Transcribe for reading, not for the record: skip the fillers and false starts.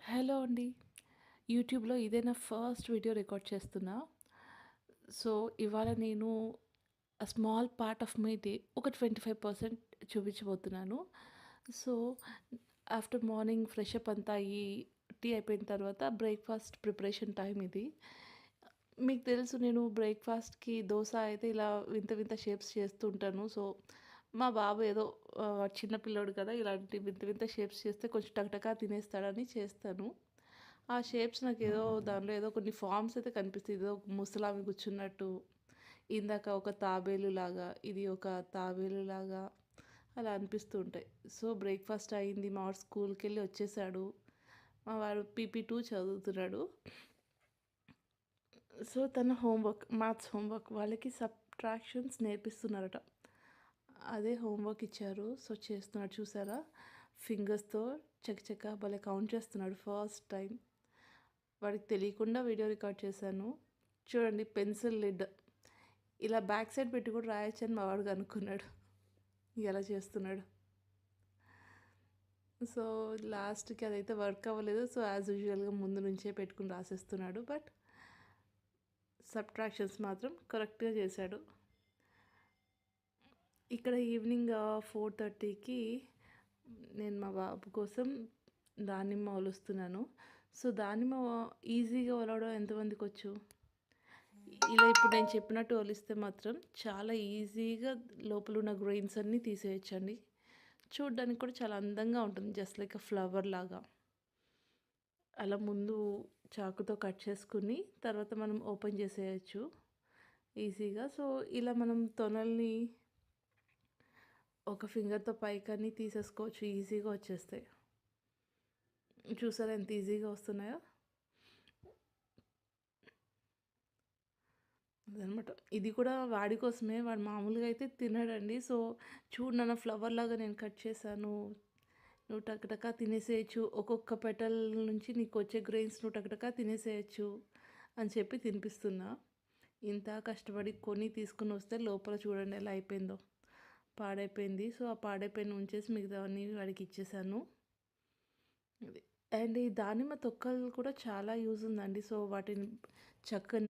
Hello అండి. యూట్యూబ్‌లో ఇదే నా ఫస్ట్ వీడియో రికార్డ్ చేస్తున్నా. సో, ఇవాళ నేను small part of my day ఒక 25% చూపించబోతున్నాను. So, after morning fresh up అంతా అయ్యి, టీ అయిపోయిన తర్వాత బ్రేక్‌ఫాస్ట్ ప్రిపరేషన్ టైమ్ ఇది. మీకు తెలుసు నేను బ్రేక్‌ఫాస్ట్‌కి దోస అయితే ఇలా వింత వింత షేప్స్ చేస్తూ ఉంటాను. సో, మా బాబు ఏదో చిన్న పిల్లోడు కదా! ఇలాంటి వింత వింత షేప్స్ చేస్తే కొంచెం టకటకా తినేస్తాడని చేస్తాను. ఆ షేప్స్ నాకేదో దానిలో ఏదో కొన్ని ఫార్మ్స్ అయితే కనిపిస్తాయి. ఏదో ముసలామె కూర్చున్నట్టు, ఇందాక ఒక తాబేలులాగా, ఇది ఒక తాబేలులాగా అలా అనిపిస్తూ ఉంటాయి. సో, బ్రేక్‌ఫాస్ట్ అయింది. మా వాడు స్కూల్‌కెళ్ళి వచ్చేసాడు. మా వాడు పీపీ2 చదువుతున్నాడు. సో, తన హోంవర్క్ మ్యాథ్స్ హోంవర్క్ వాళ్ళకి సబ్ట్రాక్షన్స్ నేర్పిస్తున్నారట. అదే హోంవర్క్ ఇచ్చారు. సో, చేస్తున్నాడు చూసారా? ఫింగర్స్‌తో చకచకా భలే కౌంట్ చేస్తున్నాడు ఫస్ట్ టైమ్. వాడికి తెలియకుండా వీడియో రికార్డ్ చేశాను. చూడండి పెన్సిల్ లిడ్ ఇలా బ్యాక్ సైడ్ పెట్టి కూడా రాయొచ్చని మా వాడు కనుక్కున్నాడు. ఎలా చేస్తున్నాడు. సో, లాస్ట్‌కి అదైతే వర్క్ అవ్వలేదు. సో, యాజ్ యూజువల్‌గా ముందు నుంచే పెట్టుకొని రాసేస్తున్నాడు. బట్ సబ్ట్రాక్షన్స్ మాత్రం కరెక్ట్‌గా చేశాడు. ఇక్కడ ఈవినింగ్ 4:30కి నేను మా బాబు కోసం దానిమ్మ ఒలుస్తున్నాను. సో, దానిమ్మ ఈజీగా ఒలవడం ఎంతమందికొచ్చు? ఇలా ఇప్పుడు నేను చెప్పినట్టు ఒలిస్తే మాత్రం చాలా ఈజీగా లోపలున్న గ్రెయిన్స్ అన్నీ తీసేయొచ్చండి. చూడ్డానికి కూడా చాలా అందంగా ఉంటుంది. జస్ట్ లైక్ ఎ ఫ్లవర్ లాగా. అలా ముందు చాకుతో కట్ చేసుకొని తర్వాత మనం ఓపెన్ చేసేయొచ్చు ఈజీగా. సో, ఇలా మనం తొనల్ని ఒక ఫింగర్‌తో పైకని తీసేసుకోవచ్చు. ఈజీగా వచ్చేస్తాయి. చూసారా ఎంత ఈజీగా వస్తున్నాయో? అదనమాట. ఇది కూడా వాడి కోసమే. వాడు మామూలుగా అయితే తినడండి. సో, చూడు నాన్న ఫ్లవర్ లాగా నేను కట్ చేశాను. నువ్వు టకటకా తినేసేయొచ్చు. ఒక్కొక్క పెటల్ నుంచి నీకొచ్చే గ్రెయిన్స్ నువ్వు టకటకా తినేసేయొచ్చు అని చెప్పి తినిపిస్తున్నా. ఇంత కష్టపడి కొని తీసుకొని వస్తే లోపల చూడండి ఎలా అయిపోయిందో. పాడైపోయింది. సో, ఆ పాడైపోయిన ఉంచేసి మిగతావన్నీ వాడికి ఇచ్చేసాను. అది. అండ్ ఈ దానిమ్మ తొక్కలు కూడా చాలా యూజ్ ఉందండి. సో, వాటిని చక్కగా